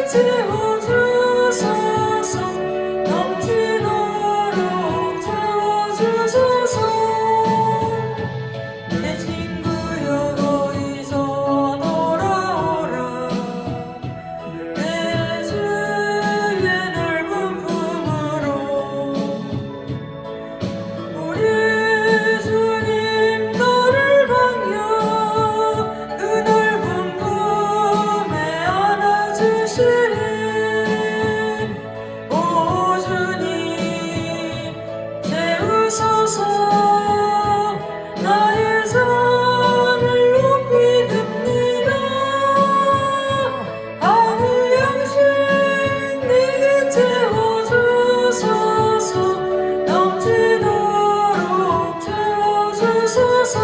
채워주소서. 넘치도록 채워주소서. 내 친구여 어디서 돌아오라. 내 주의 넓은 품으로. 우리 주님 너를 반겨 그 넓은 품에 안아주시리. 오 주님 채우소서. 나의 삶을 높이 듭니다. 하늘 양식 내게 채워주소서. 넘치도록 채워주소서.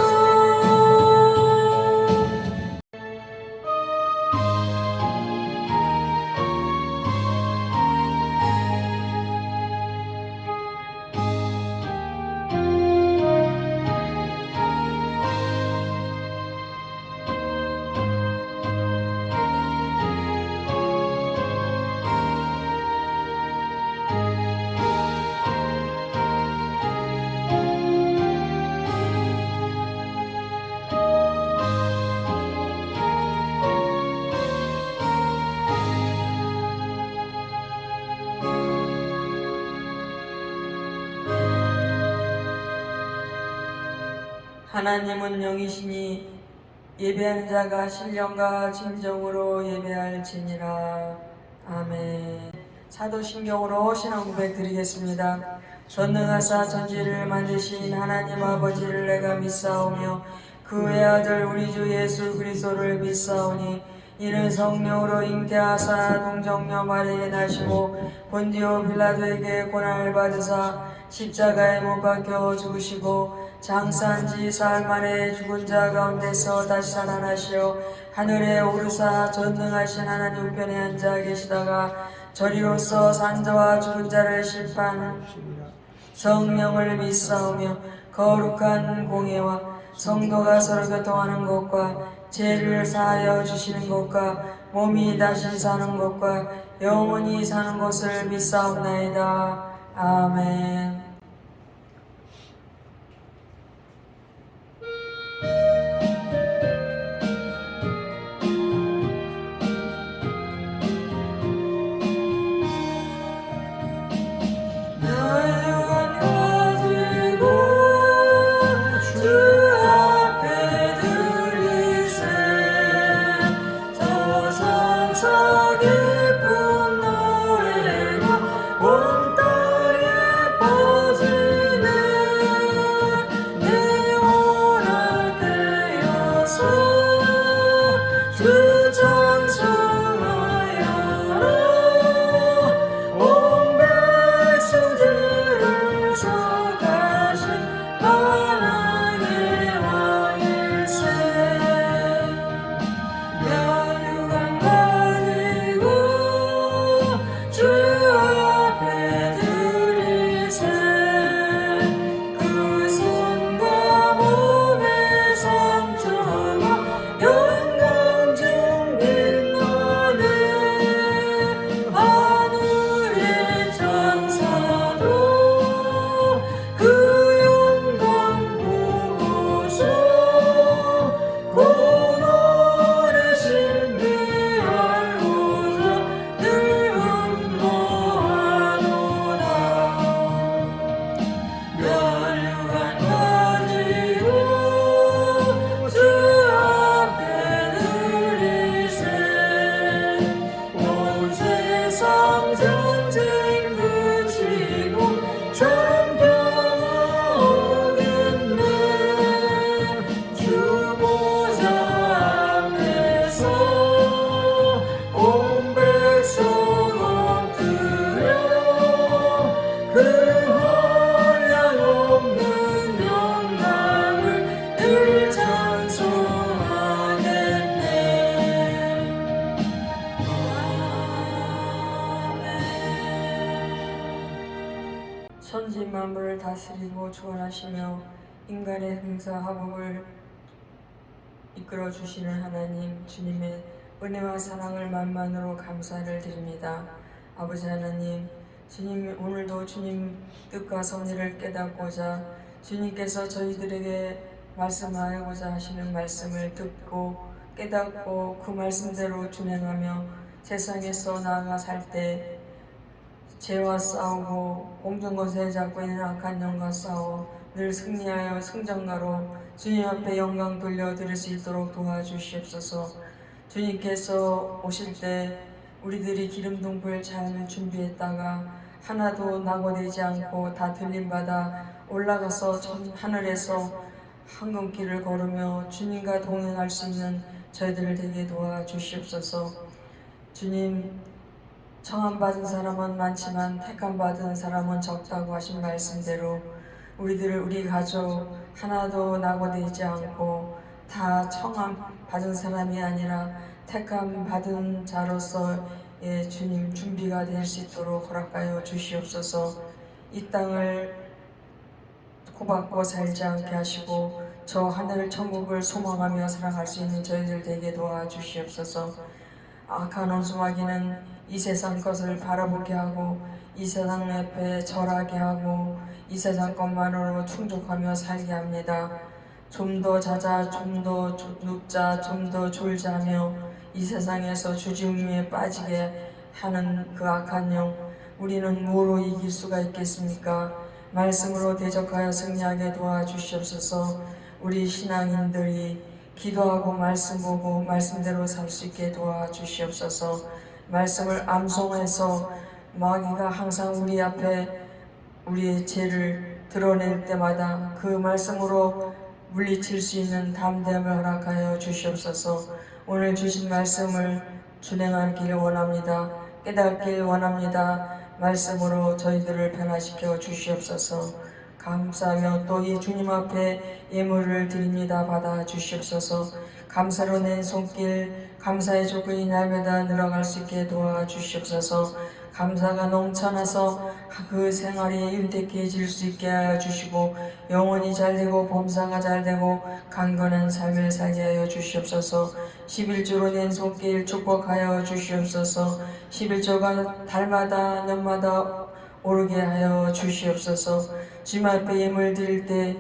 하나님은 영이시니 예배하는 자가 신령과 진정으로 예배할지니라. 아멘. 사도신경으로 신앙 고백 드리겠습니다. 전능하사 천지를 만드신 하나님 아버지를 내가 믿사오며 그 외아들 우리 주 예수 그리스도를 믿사오니 이는 성령으로 잉태하사 동정녀 마리아에게 나시고 본디오 빌라도에게 고난을 받으사 십자가에 못 박혀 죽으시고 장사한 지 사흘 만에 죽은 자 가운데서 다시 살아나시어 하늘에 오르사 전능하신 하나님 우편에 앉아 계시다가 저리로서 산자와 죽은 자를 심판하는 성령을 믿사오며 거룩한 공예와 성도가 서로 교통하는 것과 죄를 사하여 주시는 것과 몸이 다시 사는 것과 영원히 사는 것을 믿사옵나이다. 아멘. 천지 만물을 다스리고 주관하시며 인간의 행사 화복을 이끌어 주시는 하나님 주님의 은혜와 사랑을 만만으로 감사를 드립니다. 아버지 하나님, 주님 오늘도 주님 뜻과 섭리를 깨닫고자 주님께서 저희들에게 말씀하고자 하시는 말씀을 듣고 깨닫고 그 말씀대로 준행하며 세상에서 나아가 살 때 죄와 싸우고 공중 것에 잡고 있는 악한 영과 싸워 늘 승리하여 승전가로 주님 앞에 영광 돌려드릴 수 있도록 도와주시옵소서. 주님께서 오실 때 우리들이 기름등불 잘 준비했다가 하나도 낙오되지 않고 다 들림받아 올라가서 하늘에서 황금길을 걸으며 주님과 동행할 수 있는 저희들을 되게 도와주시옵소서. 주님, 청함받은 사람은 많지만 택함받은 사람은 적다고 하신 말씀대로 우리 가족 하나도 낙오되지 않고 다 청함받은 사람이 아니라 택함받은 자로서의 주님 준비가 될 수 있도록 허락하여 주시옵소서. 이 땅을 고받고 살지 않게 하시고 저 하늘 천국을 소망하며 살아갈 수 있는 저희들 되게 도와주시옵소서. 악한 원수마귀는 이 세상 것을 바라보게 하고 이 세상 옆에 절하게 하고 이 세상 것만으로 충족하며 살게 합니다. 좀 더 자자, 좀 더 눕자, 좀 더 졸자 하며 이 세상에서 주지음에 빠지게 하는 그 악한 영, 우리는 무엇으로 이길 수가 있겠습니까? 말씀으로 대적하여 승리하게 도와주시옵소서. 우리 신앙인들이 기도하고 말씀 보고 말씀대로 살 수 있게 도와주시옵소서. 말씀을 암송해서 마귀가 항상 우리 앞에 우리의 죄를 드러낼 때마다 그 말씀으로 물리칠 수 있는 담대함을 허락하여 주시옵소서. 오늘 주신 말씀을 준행하길 원합니다. 깨닫길 원합니다. 말씀으로 저희들을 변화시켜 주시옵소서. 감사하며 또 이 주님 앞에 예물을 드립니다. 받아 주시옵소서. 감사로 낸 손길, 감사의 조건이 날마다 늘어갈 수 있게 도와주시옵소서. 감사가 넘쳐나서 그 생활이 윤택해질 수 있게 하여 주시고 영혼이 잘되고 범사가 잘되고 강건한 삶을 살게 하여 주시옵소서. 11조로 낸 손길 축복하여 주시옵소서. 11조가 달마다 년마다 오르게 하여 주시옵소서. 주님 앞에 예물 드릴 때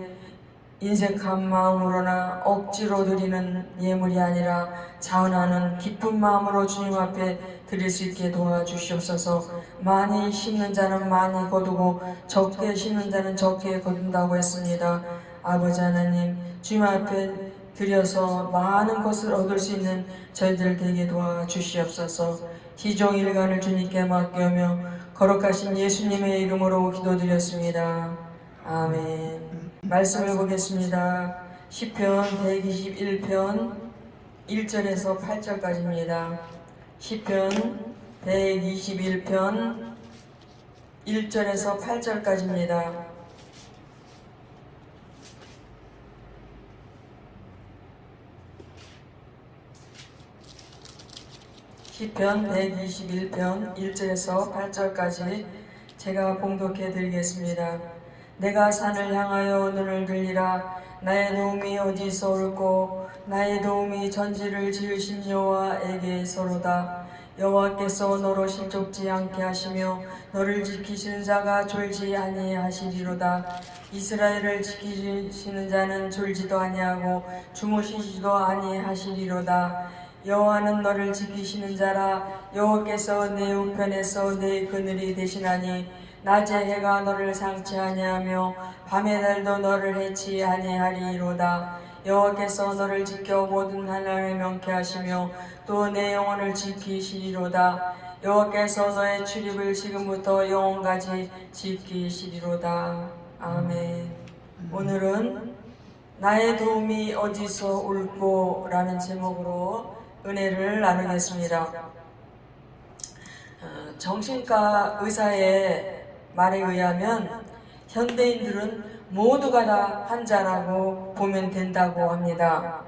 인색한 마음으로나 억지로 드리는 예물이 아니라 자원하는 기쁜 마음으로 주님 앞에 드릴 수 있게 도와주시옵소서. 많이 심는 자는 많이 거두고 적게 심는 자는 적게 거둔다고 했습니다. 아버지 하나님, 주님 앞에 드려서 많은 것을 얻을 수 있는 저희들 되게 도와주시옵소서. 희종일관을 주님께 맡기며 거룩하신 예수님의 이름으로 기도드렸습니다. 아멘. 말씀을 보겠습니다. 시편 121편 1절에서 8절까지입니다. 시편 121편 1절에서 8절까지입니다. 시편 121편 1절에서 8절까지 제가 봉독해 드리겠습니다. 내가 산을 향하여 눈을 들리라. 나의 도움이 어디서 올꼬? 나의 도움이 전지를 지으신 여호와에게서로다. 여호와께서 너로 실족지 않게 하시며 너를 지키시는 자가 졸지 아니하시리로다. 이스라엘을 지키시는 자는 졸지도 아니하고 주무시지도 아니하시리로다. 여호와는 너를 지키시는 자라. 여호와께서 내 우편에서 내 그늘이 되시나니 낮에 해가 너를 상치 아니하며 밤의 달도 너를 해치 아니하리로다. 여호와께서 너를 지켜 모든 하나를 명쾌하시며 또 내 영혼을 지키시리로다. 여호와께서 너의 출입을 지금부터 영원까지 지키시리로다. 아멘. 오늘은 나의 도움이 어디서 올꼬? 라는 제목으로 은혜를 나누겠습니다. 정신과 의사의 말에 의하면 현대인들은 모두가 다 환자라고 보면 된다고 합니다.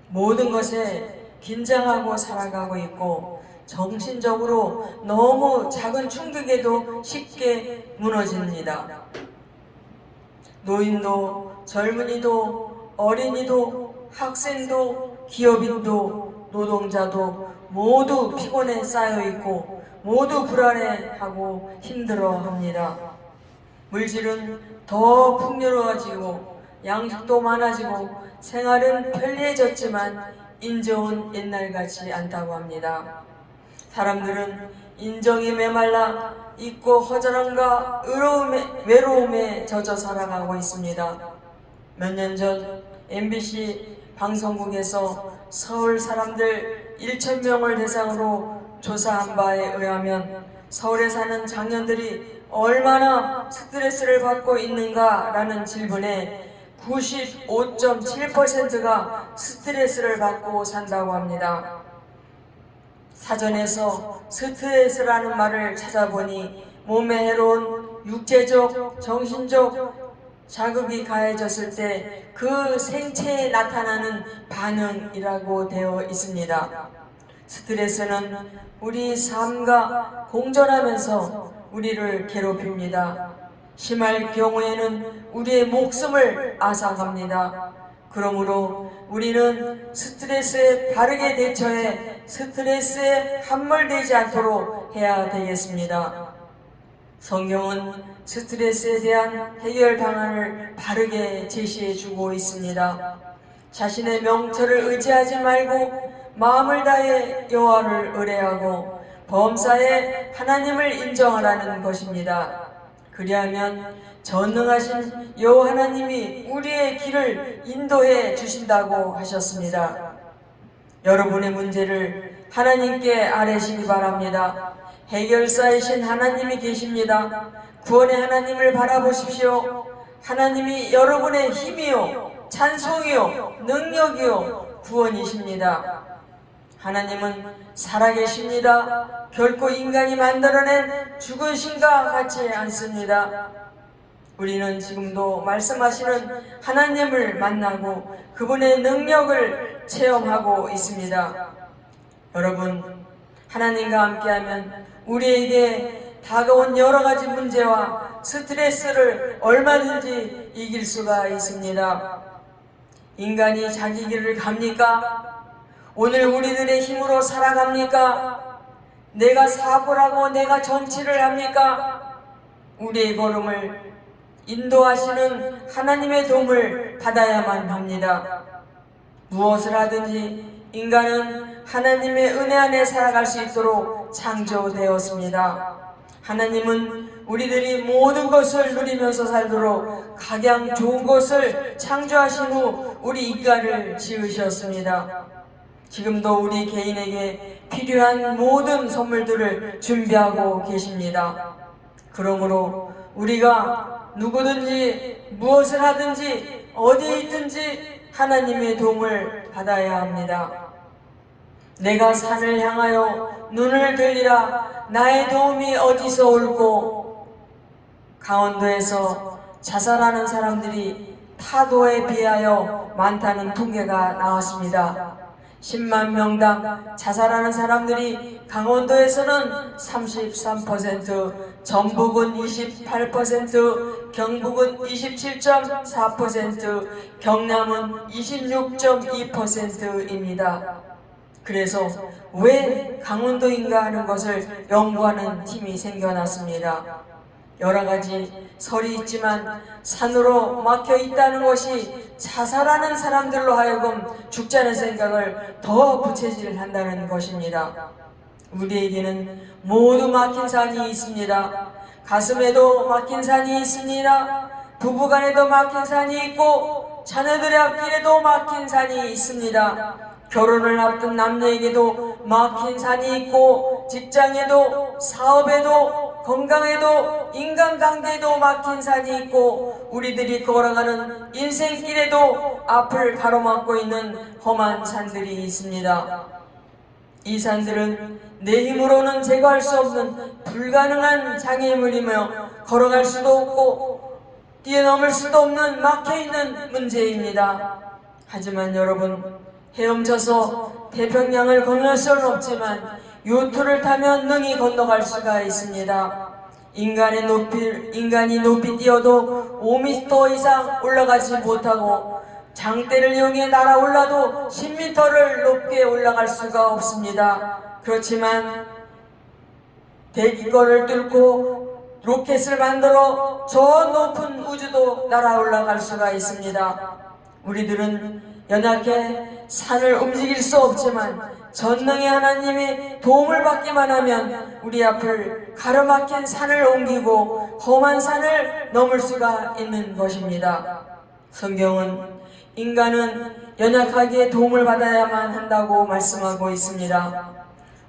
모든 것에 긴장하고 살아가고 있고 정신적으로 너무 작은 충격에도 쉽게 무너집니다. 노인도 젊은이도 어린이도 학생도 기업인도 노동자도 모두 피곤에 쌓여 있고 모두 불안해하고 힘들어합니다. 물질은 더 풍요로워지고 양식도 많아지고 생활은 편리해졌지만 인정은 옛날같이 않다고 합니다. 사람들은 인정에 메말라 있고 허전함과 외로움에 젖어 살아가고 있습니다. 몇 년 전 MBC 방송국에서 서울 사람들 1,000명을 대상으로 조사한 바에 의하면 서울에 사는 장년들이 얼마나 스트레스를 받고 있는가라는 질문에 95.7%가 스트레스를 받고 산다고 합니다. 사전에서 스트레스라는 말을 찾아보니 몸에 해로운 육체적, 정신적 자극이 가해졌을 때 그 생체에 나타나는 반응이라고 되어 있습니다. 스트레스는 우리 삶과 공존하면서 우리를 괴롭힙니다. 심할 경우에는 우리의 목숨을 앗아갑니다. 그러므로 우리는 스트레스에 바르게 대처해 스트레스에 함몰되지 않도록 해야 되겠습니다. 성경은 스트레스에 대한 해결 방안을 바르게 제시해 주고 있습니다. 자신의 명철을 의지하지 말고 마음을 다해 여호와를 의뢰하고 범사에 하나님을 인정하라는 것입니다. 그리하면 전능하신 여호와 하나님이 우리의 길을 인도해 주신다고 하셨습니다. 여러분의 문제를 하나님께 아뢰시기 바랍니다. 해결사이신 하나님이 계십니다. 구원의 하나님을 바라보십시오. 하나님이 여러분의 힘이요, 찬송이요, 능력이요, 구원이십니다. 하나님은 살아계십니다. 결코 인간이 만들어낸 죽은 신과 같지 않습니다. 우리는 지금도 말씀하시는 하나님을 만나고 그분의 능력을 체험하고 있습니다. 여러분, 하나님과 함께하면 우리에게 다가온 여러 가지 문제와 스트레스를 얼마든지 이길 수가 있습니다. 인간이 자기 길을 갑니까? 오늘 우리들의 힘으로 살아갑니까? 내가 사고를 하고 내가 정치를 합니까? 우리의 걸음을 인도하시는 하나님의 도움을 받아야만 합니다. 무엇을 하든지 인간은 하나님의 은혜 안에 살아갈 수 있도록 창조되었습니다. 하나님은 우리들이 모든 것을 누리면서 살도록 가장 좋은 것을 창조하신 후 우리 인간을 지으셨습니다. 지금도 우리 개인에게 필요한 모든 선물들을 준비하고 계십니다. 그러므로 우리가 누구든지 무엇을 하든지 어디에 있든지 하나님의 도움을 받아야 합니다. 내가 산을 향하여 눈을 들리라. 나의 도움이 어디서 올꼬. 강원도에서 자살하는 사람들이 타도에 비하여 많다는 통계가 나왔습니다. 10만 명당 자살하는 사람들이 강원도에서는 33%, 전북은 28%, 경북은 27.4%, 경남은 26.2%입니다. 그래서 왜 강원도인가 하는 것을 연구하는 팀이 생겨났습니다. 여러 가지 설이 있지만 산으로 막혀 있다는 것이 자살하는 사람들로 하여금 죽자는 생각을 더 부채질한다는 것입니다. 우리에게는 모두 막힌 산이 있습니다. 가슴에도 막힌 산이 있습니다. 부부간에도 막힌 산이 있고 자녀들의 앞길에도 막힌 산이 있습니다. 결혼을 앞둔 남녀에게도 막힌 산이 있고 직장에도 사업에도 건강에도 인간관계에도 막힌 산이 있고 우리들이 걸어가는 인생길에도 앞을 가로막고 있는 험한 산들이 있습니다. 이 산들은 내 힘으로는 제거할 수 없는 불가능한 장애물이며 걸어갈 수도 없고 뛰어넘을 수도 없는 막혀있는 문제입니다. 하지만 여러분, 헤엄쳐서 태평양을 건널 수는 없지만 요트를 타면 능히 건너갈 수가 있습니다. 인간이 높이 뛰어도 5m 이상 올라가지 못하고 장대를 이용해 날아올라도 10m를 높게 올라갈 수가 없습니다. 그렇지만 대기권을 뚫고 로켓을 만들어 저 높은 우주도 날아 올라갈 수가 있습니다. 우리들은 연약해 산을 움직일 수 없지만 전능의 하나님의 도움을 받기만 하면 우리 앞을 가로막힌 산을 옮기고 험한 산을 넘을 수가 있는 것입니다. 성경은 인간은 연약하기에 도움을 받아야만 한다고 말씀하고 있습니다.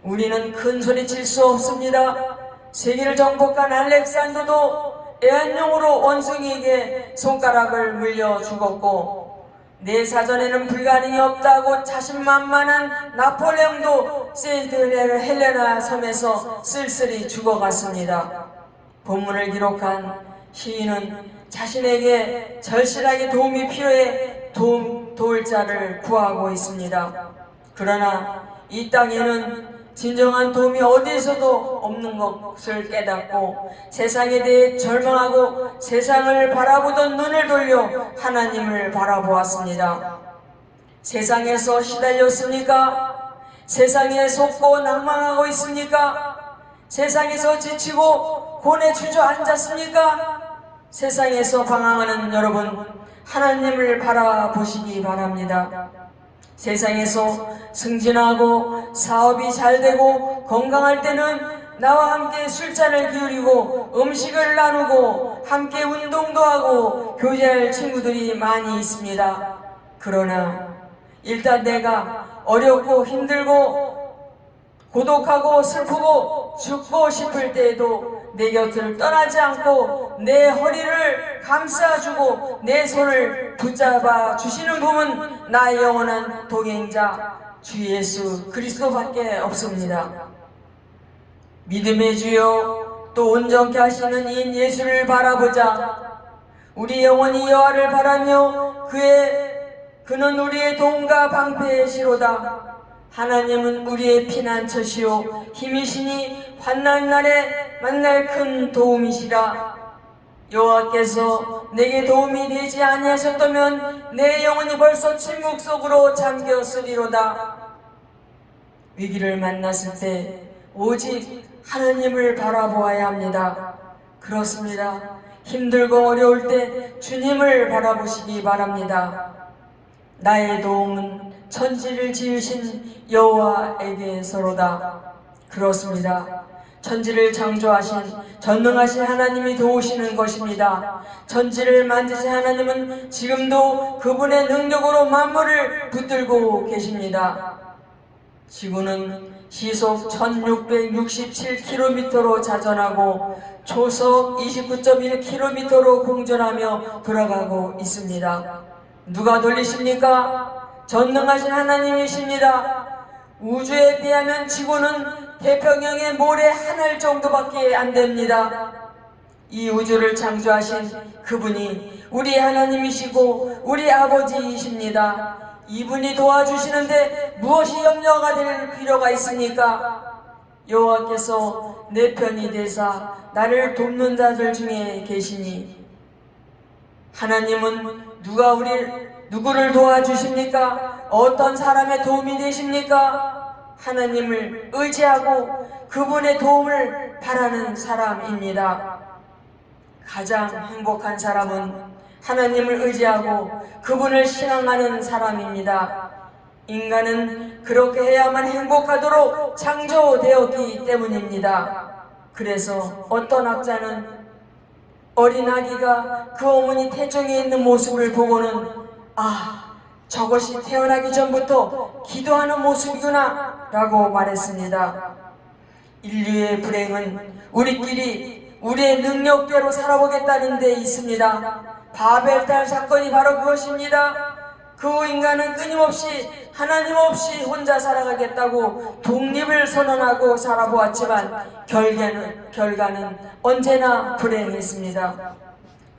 우리는 큰 소리 칠 수 없습니다. 세계를 정복한 알렉산더도 애완용으로 원숭이에게 손가락을 물려 죽었고, 내 사전에는 불가능이 없다고 자신만만한 나폴레옹도 세인트 헬레나 섬에서 쓸쓸히 죽어갔습니다. 본문을 기록한 시인은 자신에게 절실하게 도움이 필요해 도울 자를 구하고 있습니다. 그러나 이 땅에는 진정한 도움이 어디에서도 없는 것을 깨닫고 세상에 대해 절망하고 세상을 바라보던 눈을 돌려 하나님을 바라보았습니다. 세상에서 시달렸습니까? 세상에 속고 낭망하고 있습니까? 세상에서 지치고 곤에 주저앉았습니까? 세상에서 방황하는 여러분, 하나님을 바라보시기 바랍니다. 세상에서 승진하고 사업이 잘되고 건강할 때는 나와 함께 술잔을 기울이고 음식을 나누고 함께 운동도 하고 교제할 친구들이 많이 있습니다. 그러나 일단 내가 어렵고 힘들고 고독하고 슬프고 죽고 싶을 때에도 내 곁을 떠나지 않고 내 허리를 감싸주고 내 손을 붙잡아 주시는 분은 나의 영원한 동행자 주 예수 그리스도밖에 없습니다. 믿음의 주여, 또 온전케 하시는 이인 예수를 바라보자. 우리 영혼이 여호와를 바라며 그는 우리의 도움과 방패의 시로다. 하나님은 우리의 피난처시오 힘이시니 환난 날에 만날 큰 도움이시라. 여호와께서 내게 도움이 되지 아니하셨다면 내 영혼이 벌써 침묵 속으로 잠겼으리로다. 위기를 만났을 때 오직 하나님을 바라보아야 합니다. 그렇습니다. 힘들고 어려울 때 주님을 바라보시기 바랍니다. 나의 도움은 천지를 지으신 여호와에게서로다. 그렇습니다. 천지를 창조하신 전능하신 하나님이 도우시는 것입니다. 천지를 만드신 하나님은 지금도 그분의 능력으로 만물을 붙들고 계십니다. 지구는 시속 1667km로 자전하고 초속 29.1km로 공전하며 돌아가고 있습니다. 누가 돌리십니까? 전능하신 하나님이십니다. 우주에 비하면 지구는 태평양의 모래 하늘 정도밖에 안 됩니다. 이 우주를 창조하신 그분이 우리 하나님이시고 우리 아버지이십니다. 이분이 도와주시는데 무엇이 염려가 될 필요가 있습니까? 여호와께서 내 편이 되사 나를 돕는 자들 중에 계시니, 하나님은 누구를 도와주십니까? 어떤 사람의 도움이 되십니까? 하나님을 의지하고 그분의 도움을 바라는 사람입니다. 가장 행복한 사람은 하나님을 의지하고 그분을 신앙하는 사람입니다. 인간은 그렇게 해야만 행복하도록 창조되었기 때문입니다. 그래서 어떤 학자는 어린 아기가 그 어머니 태중에 있는 모습을 보고는 저것이 태어나기 전부터 기도하는 모습이구나 라고 말했습니다. 인류의 불행은 우리의 능력대로 살아보겠다는 데 있습니다. 바벨탑 사건이 바로 그것입니다. 그 인간은 끊임없이 하나님 없이 혼자 살아가겠다고 독립을 선언하고 살아보았지만 결과는 언제나 불행했습니다.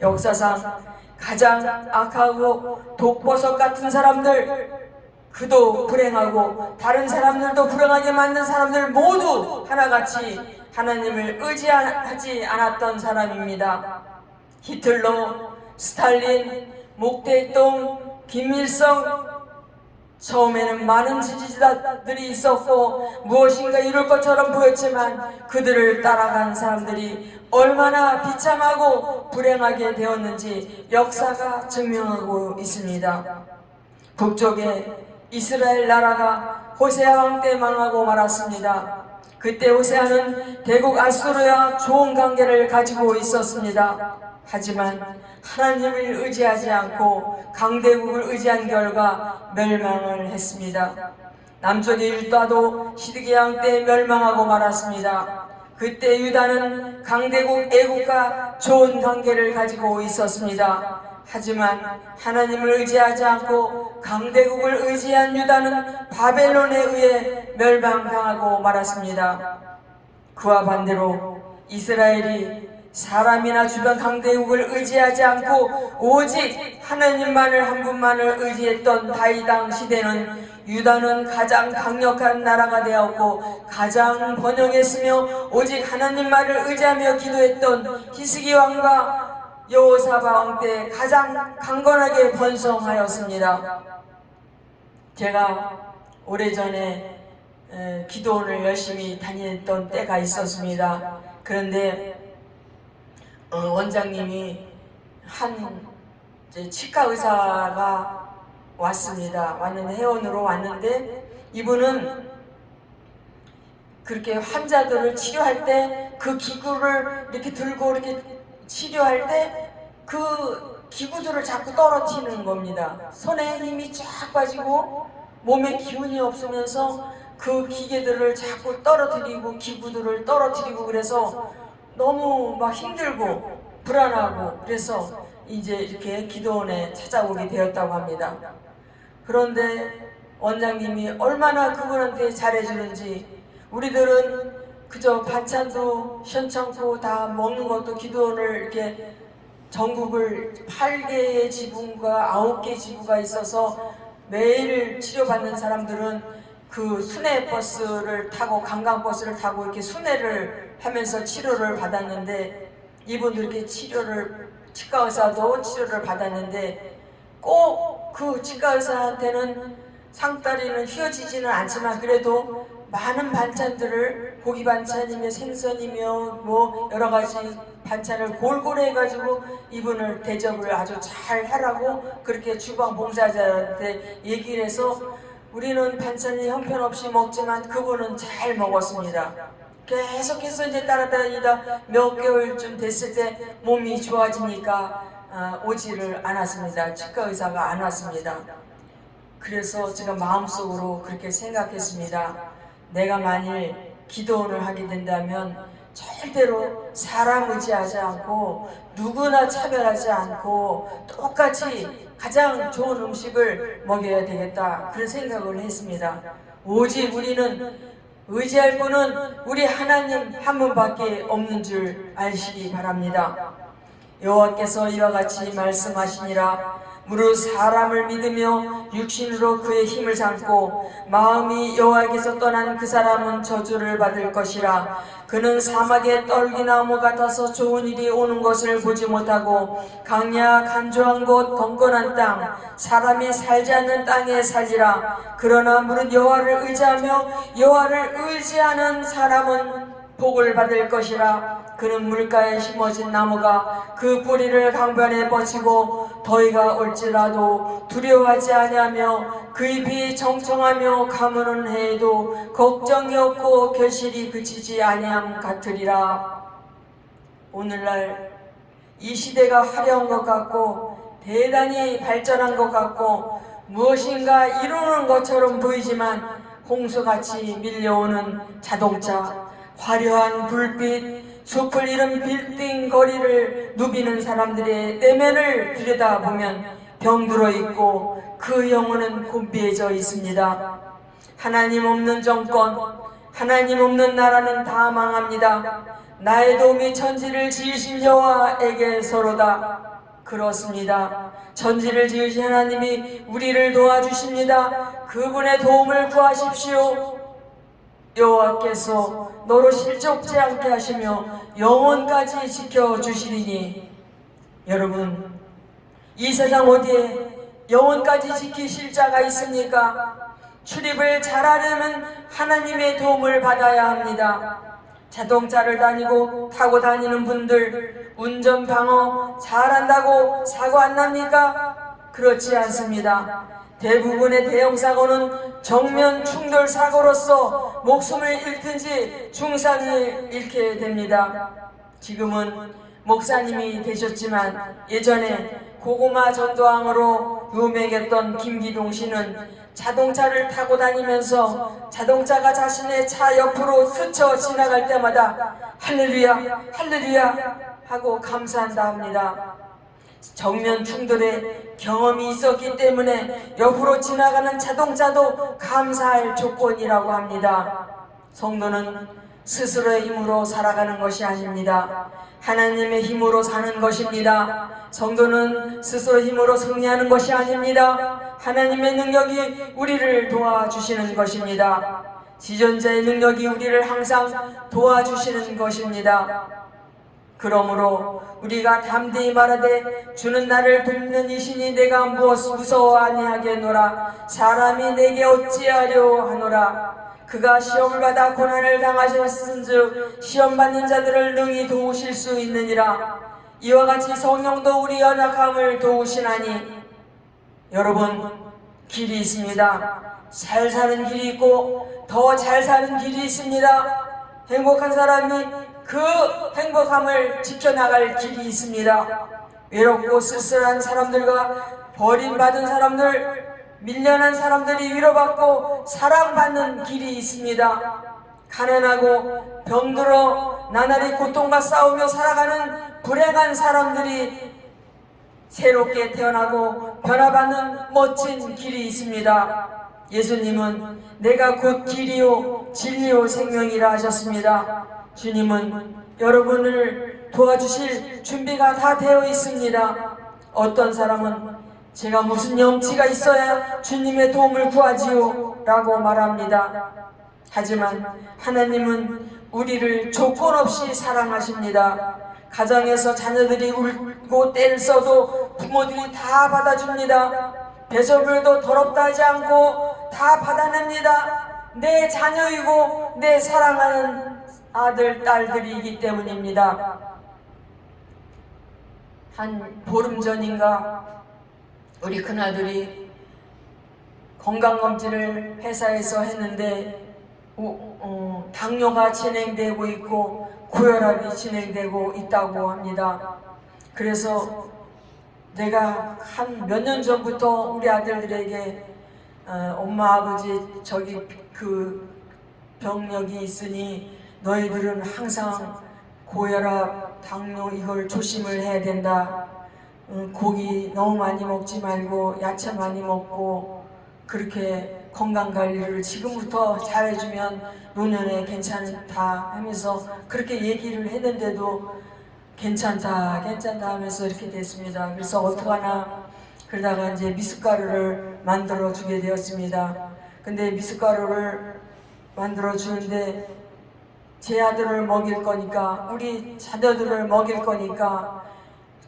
역사상 가장 악하고 독버섯 같은 사람들, 그도 불행하고 다른 사람들도 불행하게 만든 사람들 모두 하나같이 하나님을 의지하지 않았던 사람입니다. 히틀러, 스탈린, 목태동, 김일성, 처음에는 많은 지지자들이 있었고 무엇인가 이룰 것처럼 보였지만 그들을 따라간 사람들이 얼마나 비참하고 불행하게 되었는지 역사가 증명하고 있습니다. 북쪽에 이스라엘 나라가 호세아 왕 때 망하고 말았습니다. 그때 호세아는 대국 아수르와 좋은 관계를 가지고 있었습니다. 하지만 하나님을 의지하지 않고 강대국을 의지한 결과 멸망을 했습니다. 남쪽의 유다도 시드기야 왕 때 멸망하고 말았습니다. 그때 유다는 강대국 애국과 좋은 관계를 가지고 있었습니다. 하지만 하나님을 의지하지 않고 강대국을 의지한 유다는 바벨론에 의해 멸망당하고 말았습니다. 그와 반대로 이스라엘이 사람이나 주변 강대국을 의지하지 않고 오직 하나님만을 한 분만을 의지했던 다윗 시대는 유다는 가장 강력한 나라가 되었고 가장 번영했으며 오직 하나님만을 의지하며 기도했던 히스기 왕과 여호사밧 왕 때 가장 강건하게 번성하였습니다. 제가 오래전에 기도원을 열심히 다녔던 때가 있었습니다. 그런데 원장님이 한 치과 의사가 왔습니다. 왔는데 회원으로 왔는데 이분은 그렇게 환자들을 치료할 때 그 기구를 이렇게 들고 이렇게 치료할 때 그 기구들을 자꾸 떨어뜨리는 겁니다. 손에 힘이 쫙 빠지고 몸에 기운이 없으면서 그 기계들을 자꾸 떨어뜨리고 기구들을 떨어뜨리고 그래서 너무 막 힘들고 불안하고 그래서 이제 이렇게 기도원에 찾아오게 되었다고 합니다. 그런데 원장님이 얼마나 그분한테 잘해주는지 우리들은 그저 반찬도 시원찮고 다 먹는 것도 기도원을 이렇게 전국을 8개의 지부가 9개 지부가 있어서 매일 치료받는 사람들은 그 순회버스를 타고 관광버스를 타고 이렇게 순회를 하면서 치료를 받았는데 이분도 이렇게 치과 의사도 치료를 받았는데 꼭 그 치과 의사한테는 상다리는 휘어지지는 않지만 그래도 많은 반찬들을 고기 반찬이며 생선이며 뭐 여러 가지 반찬을 골고루 해가지고 이분을 대접을 아주 잘 하라고 그렇게 주방 봉사자한테 얘기를 해서 우리는 반찬이 형편없이 먹지만 그분은 잘 먹었습니다. 계속해서 이제 따라다니다 몇 개월쯤 됐을 때 몸이 좋아지니까 오지를 않았습니다. 치과 의사가 안 왔습니다. 그래서 제가 마음속으로 그렇게 생각했습니다. 내가 만일 기도원을 하게 된다면 절대로 사람 의지하지 않고 누구나 차별하지 않고 똑같이 가장 좋은 음식을 먹여야 되겠다 그런 생각을 했습니다. 오직 우리는 의지할 분은 우리 하나님 한 분밖에 없는 줄 아시기 바랍니다. 여호와께서 이와 같이 말씀하시니라. 무릇 사람을 믿으며 육신으로 그의 힘을 삼고 마음이 여호와께서 떠난 그 사람은 저주를 받을 것이라. 그는 사막의 떨기나무 같아서 좋은 일이 오는 것을 보지 못하고 강야 간조한 곳 건건한 땅 사람이 살지 않는 땅에 살리라. 그러나 무릇 여호와를 의지하며 여호와를 의지하는 사람은 복을 받을 것이라. 그는 물가에 심어진 나무가 그 뿌리를 강변에 뻗치고 더위가 올지라도 두려워하지 아니하며 그 잎이 정청하며 가무는 해에도 걱정이 없고 결실이 그치지 아니함 같으리라. 오늘날 이 시대가 화려한 것 같고 대단히 발전한 것 같고 무엇인가 이루는 것처럼 보이지만 홍수같이 밀려오는 자동차, 화려한 불빛, 숲을 이룬 빌딩 거리를 누비는 사람들의 내면을 들여다보면 병들어 있고 그 영혼은 곤비해져 있습니다. 하나님 없는 정권, 하나님 없는 나라는 다 망합니다. 나의 도움이 천지를 지으신 여호와에게서로다. 그렇습니다. 천지를 지으신 하나님이 우리를 도와주십니다. 그분의 도움을 구하십시오. 여호와께서 너로 실족지 않게 하시며 영원까지 지켜주시리니. 여러분, 이 세상 어디에 영원까지 지키실 자가 있습니까? 출입을 잘하려면 하나님의 도움을 받아야 합니다. 자동차를 타고 다니는 분들 운전 방어 잘한다고 사고 안 납니까? 그렇지 않습니다. 대부분의 대형 사고는 정면 충돌 사고로서 목숨을 잃든지 중상을 잃게 됩니다. 지금은 목사님이 되셨지만 예전에 고구마 전도왕으로 유명했던 김기동 씨는 자동차를 타고 다니면서 자동차가 자신의 차 옆으로 스쳐 지나갈 때마다 할렐루야 할렐루야 하고 감사한다 합니다. 정면 충돌에 경험이 있었기 때문에 옆으로 지나가는 자동차도 감사할 조건이라고 합니다. 성도는 스스로의 힘으로 살아가는 것이 아닙니다. 하나님의 힘으로 사는 것입니다. 성도는 스스로 힘으로 승리하는 것이 아닙니다. 하나님의 능력이 우리를 도와주시는 것입니다. 지존자의 능력이 우리를 항상 도와주시는 것입니다. 그러므로 우리가 담대히 말하되 주는 나를 돕는 이시니 내가 무엇 무서워 아니하겠노라. 사람이 내게 어찌하려 하노라. 그가 시험을 받아 고난을 당하셨은즉 시험 받는 자들을 능히 도우실 수 있느니라. 이와 같이 성령도 우리 연약함을 도우시나니. 여러분, 길이 있습니다. 잘 사는 길이 있고 더 잘 사는 길이 있습니다. 행복한 사람이 그 행복함을 지켜나갈 길이 있습니다. 외롭고 쓸쓸한 사람들과 버림받은 사람들, 밀려난 사람들이 위로받고 사랑받는 길이 있습니다. 가난하고 병들어 나날이 고통과 싸우며 살아가는 불행한 사람들이 새롭게 태어나고 변화받는 멋진 길이 있습니다. 예수님은 내가 곧 길이요 진리요 생명이라 하셨습니다. 주님은 여러분을 도와주실 준비가 다 되어 있습니다. 어떤 사람은 제가 무슨 염치가 있어야 주님의 도움을 구하지요 라고 말합니다. 하지만 하나님은 우리를 조건 없이 사랑하십니다. 가정에서 자녀들이 울고 떼를 써도 부모들이 다 받아줍니다. 배설물도 더럽다 하지 않고 다 받아냅니다. 내 자녀이고 내 사랑하는 아들, 딸들이기 때문입니다. 한 보름 전인가 우리 큰아들이 건강검진을 회사에서 했는데 당뇨가 진행되고 있고 고혈압이 진행되고 있다고 합니다. 그래서 내가 한 몇 년 전부터 우리 아들들에게 엄마 아버지 저기 그 병력이 있으니 너희들은 항상 고혈압, 당뇨 이걸 조심을 해야 된다. 고기 너무 많이 먹지 말고 야채 많이 먹고 그렇게 건강관리를 지금부터 잘해주면 노년에 괜찮다 하면서 그렇게 얘기를 했는데도 괜찮다 하면서 이렇게 됐습니다. 그래서 어떡하나 그러다가 이제 미숫가루를 만들어 주게 되었습니다. 근데 미숫가루를 만들어 주는데 제 아들을 먹일 거니까 우리 자녀들을 먹일 거니까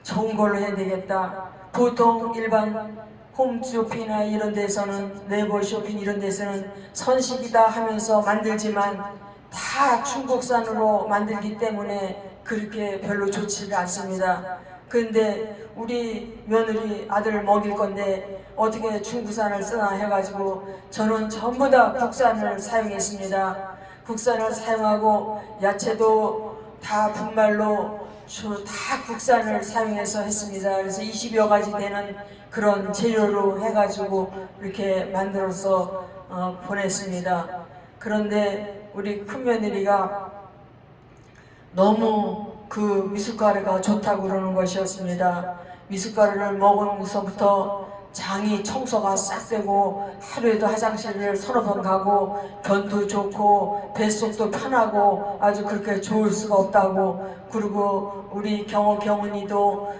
좋은 걸로 해야 되겠다. 보통 일반 홈쇼핑이나 이런 데서는 네이버 쇼핑 이런 데서는 선식이다 하면서 만들지만 다 중국산으로 만들기 때문에 그렇게 별로 좋지가 않습니다. 그런데 우리 며느리 아들을 먹일 건데 어떻게 중국산을 쓰나 해가지고 저는 전부 다 국산을 사용했습니다. 국산을 사용하고 야채도 다 분말로 다 국산을 사용해서 했습니다. 그래서 20여 가지 되는 그런 재료로 해가지고 이렇게 만들어서 보냈습니다. 그런데 우리 큰며느리가 너무 그 미숫가루가 좋다고 그러는 것이었습니다. 미숫가루를 먹으면서부터 장이 청소가 싹 되고 하루에도 화장실을 서너 번 가고 변도 좋고 뱃속도 편하고 아주 그렇게 좋을 수가 없다고. 그리고 우리 경훈이도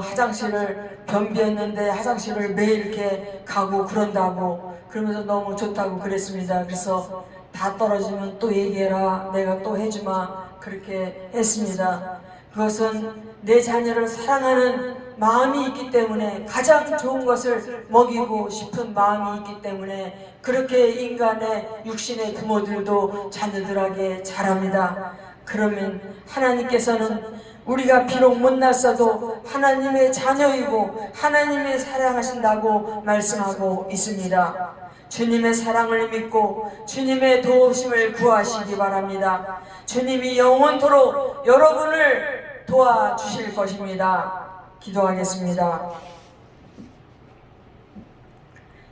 화장실을 변비했는데 화장실을 매일 이렇게 가고 그런다고 그러면서 너무 좋다고 그랬습니다. 그래서 다 떨어지면 또 얘기해라, 내가 또 해주마 그렇게 했습니다. 그것은 내 자녀를 사랑하는 마음이 있기 때문에, 가장 좋은 것을 먹이고 싶은 마음이 있기 때문에 그렇게 인간의 육신의 부모들도 자녀들에게 잘합니다. 그러면 하나님께서는 우리가 비록 못났어도 하나님의 자녀이고 하나님의 사랑하신다고 말씀하고 있습니다. 주님의 사랑을 믿고 주님의 도우심을 구하시기 바랍니다. 주님이 영원토록 여러분을 도와주실 것입니다. 기도하겠습니다.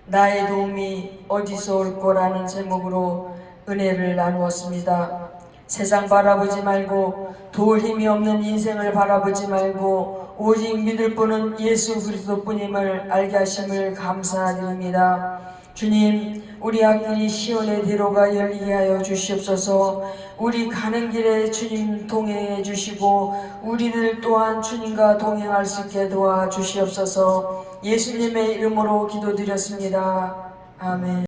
나의 도움이 어디서 올 거라는 제목으로 은혜를 나누었습니다. 세상 바라보지 말고 도울 힘이 없는 인생을 바라보지 말고 오직 믿을 분은 예수 그리스도뿐임을 알게 하심을 감사드립니다. 주님, 우리 앞길이 시온의 대로가 열리게 하여 주시옵소서. 우리 가는 길에 주님 동행해 주시고 우리들 또한 주님과 동행할 수 있게 도와주시옵소서. 예수님의 이름으로 기도드렸습니다. 아멘.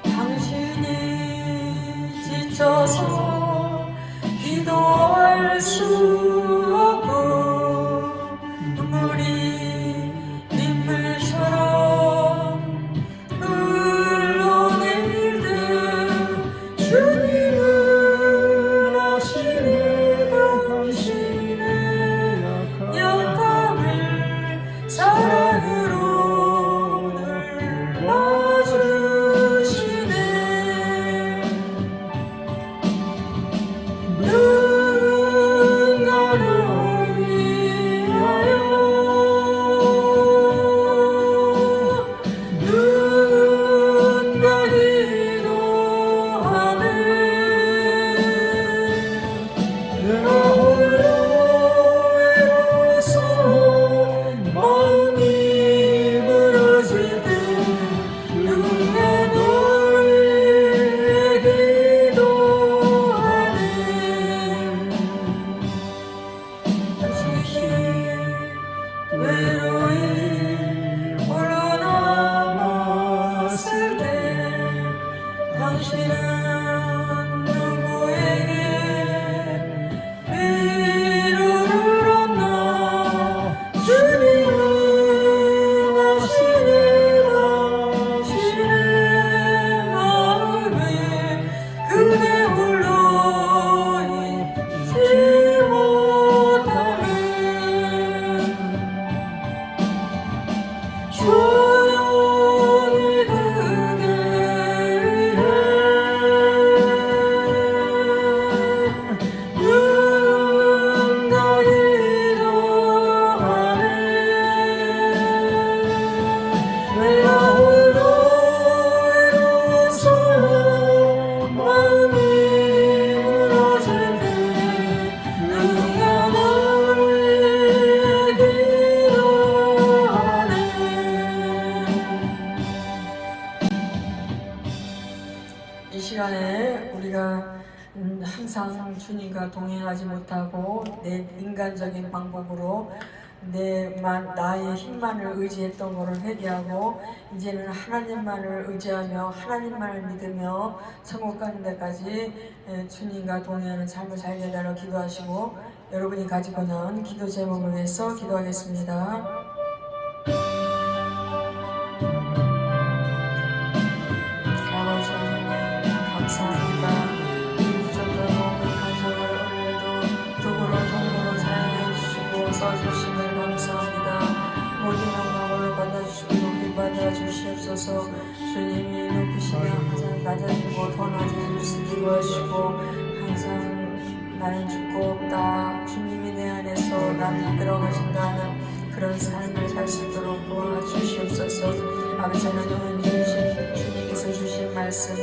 당신이 지쳐서 기도할 수 없고 눈물이 빗물처럼 흘러내릴 때 주님은 아시네. 당신의 약함을 사랑으로 늘 와주시네. 당신은 누구에게 위로를 얻나. 주님은 아시네. 당신의 마음을 그대 홀로 잊지 못하는 조용히 그대 이 시간에 우리가 항상 주님과 동행하지 못하고 내 인간적인 방법으로 나의 힘만을 의지했던 것을 회개하고 이제는 하나님만을 의지하며 하나님만을 믿으며 천국 가는 데까지 주님과 동행하는 삶을 살게 해달라고 기도하시고, 여러분이 가지고 나온 기도 제목을 위해서 기도하겠습니다. 아버지 감사합니다. 부족하고 가정을 오늘도 덕으로 동으로 사용해 주시고 써주심을 감사합니다. 모든 영광을 받아주시고 높이 받아주시옵소서. 주님이 높이시며 항상 낮아지고 더 낮아질 수 있게 하시고, 항상 나는 죽고 없다, 주님이 내 안에서 나를 이끌어가신다는 그런 삶을 살 수 있도록 도와주시옵소서. 아버지 하나님, 주님께서 주신 말씀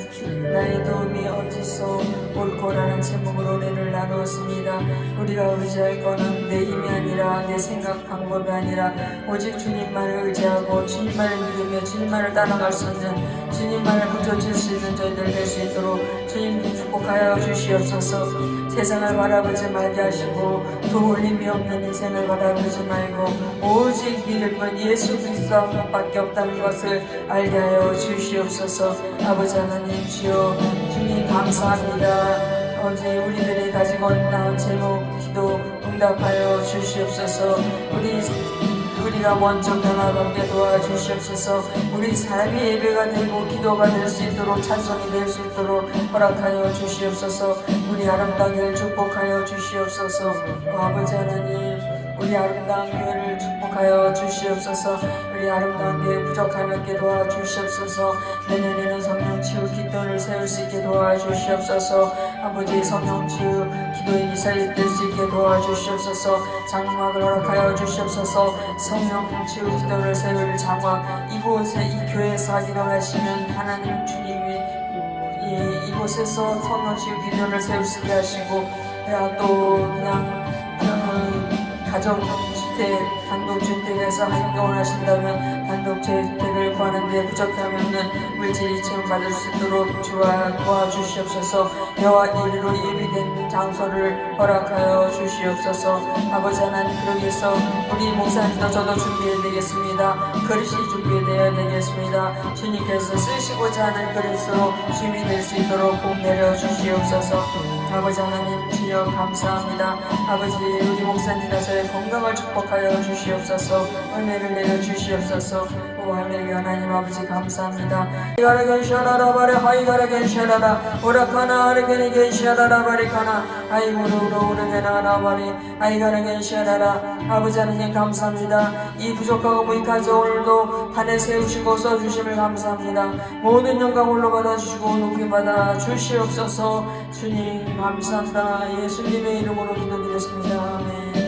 나의 도움이 어디서 올 거라는 제목으로 은혜를 나누었습니다. 우리가 의지할 거는 내 힘이 아니라 내 생각 방법이 아니라 오직 주님만을 의지하고 주님만을 믿으며 주님만을 따라갈 수 있는 주님만을 붙여줄 수 있는 저희들 될 수 있도록 주님 축복하여 주시옵소서. 세상을 바라보지 말게 하시고 도울림이 없는 인생을 바라보지 말고 오직 믿을 분 예수 그리스도 밖에 없다는 것을 알게 하여 주시옵소서. 아버지 하나님 주여 주님 감사합니다. 아버지 우리들이 가지고 나온 제목 기도 응답하여 주시옵소서. 우리가 먼저 변화받게 도와주시옵소서. 우리 삶이 예배가 되고 기도가 될 수 있도록 찬송이 될 수 있도록 허락하여 주시옵소서. 우리 아름다운 교회를 축복하여 주시옵소서. 아버지 하나님 우리 아름다운 교회를 축복하여 주시옵소서. 우리 아름다운 교회 부족함 없게 도와주시옵소서. 내년에는 성령치유 기도를 세울 수 있게 도와주시옵소서. 아버지 성령치유 기도의 미사일 될 수 있게 도와주시옵소서. 장막을 허락하여 주시옵소서. 성령치유 기도를 세울 장막 이곳에 이 교회에서 기도를 하시면 하나님 주님이 이곳에서 성령치유 기도를 세울 수 있게 하시고 또 그냥 가정주택, 단독주택에서 행동을 하신다면 단독주택을 구하는데 부족하면 물질이 채움받을 수 있도록 주와 도와주시옵소서. 여호와 이르로 예비된 장소를 허락하여 주시옵소서. 아버지 하나님 그러기 위해서 우리 목사님도 저도 준비해야 되겠습니다. 그릇이 준비되어야 되겠습니다. 주님께서 쓰시고자 하는 그릇으로 주님이 될 수 있도록 복 내려 주시옵소서. 아버지 하나님 주여 감사합니다. 아버지 우리 목사님과 저의 건강을 축복하여 주시옵소서. 은혜를 내려 주시옵소서. 오 할렐루야. 하나님 아버지 감사합니다. 하이가라겐 샤라라 바레 하이가라겐 샤라라 오라카나 아르겐 샤라라 바리카나 아이고로로 오르게나 나바리 하이가라겐 샤라라. 아버지 하나님 감사합니다. 이 부족하고 무익한 저 오늘도 판에 세우시고 써주심을 감사합니다. 모든 영광 홀로 받아주시고 높이 받아 주시옵소서. 주님 감사합니다. 예수님의 이름으로 기도드렸습니다. 아멘.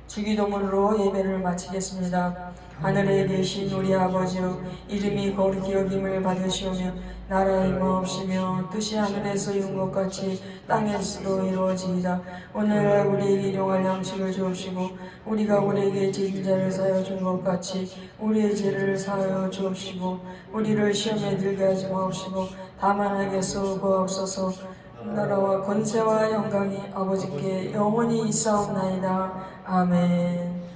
주기도문으로 예배를 마치겠습니다. 하늘에 계신 우리 아버지여 이름이 거룩히 여김을 받으시오며 나라의 임하옵시며 뜻이 하늘에서 이룬 것 같이 땅에서도 이루어지이다. 오늘 우리에게 일용할 양식을 주옵시고 우리가 우리에게 지은 자를 사하여 준 것 같이 우리의 죄를 사하여 주옵시고 우리를 시험에 들게 하지 마옵시고 다만 하게서 구하옵소서. 나라와 권세와 영광이 아버지께 영원히 있사옵나이다. 아멘.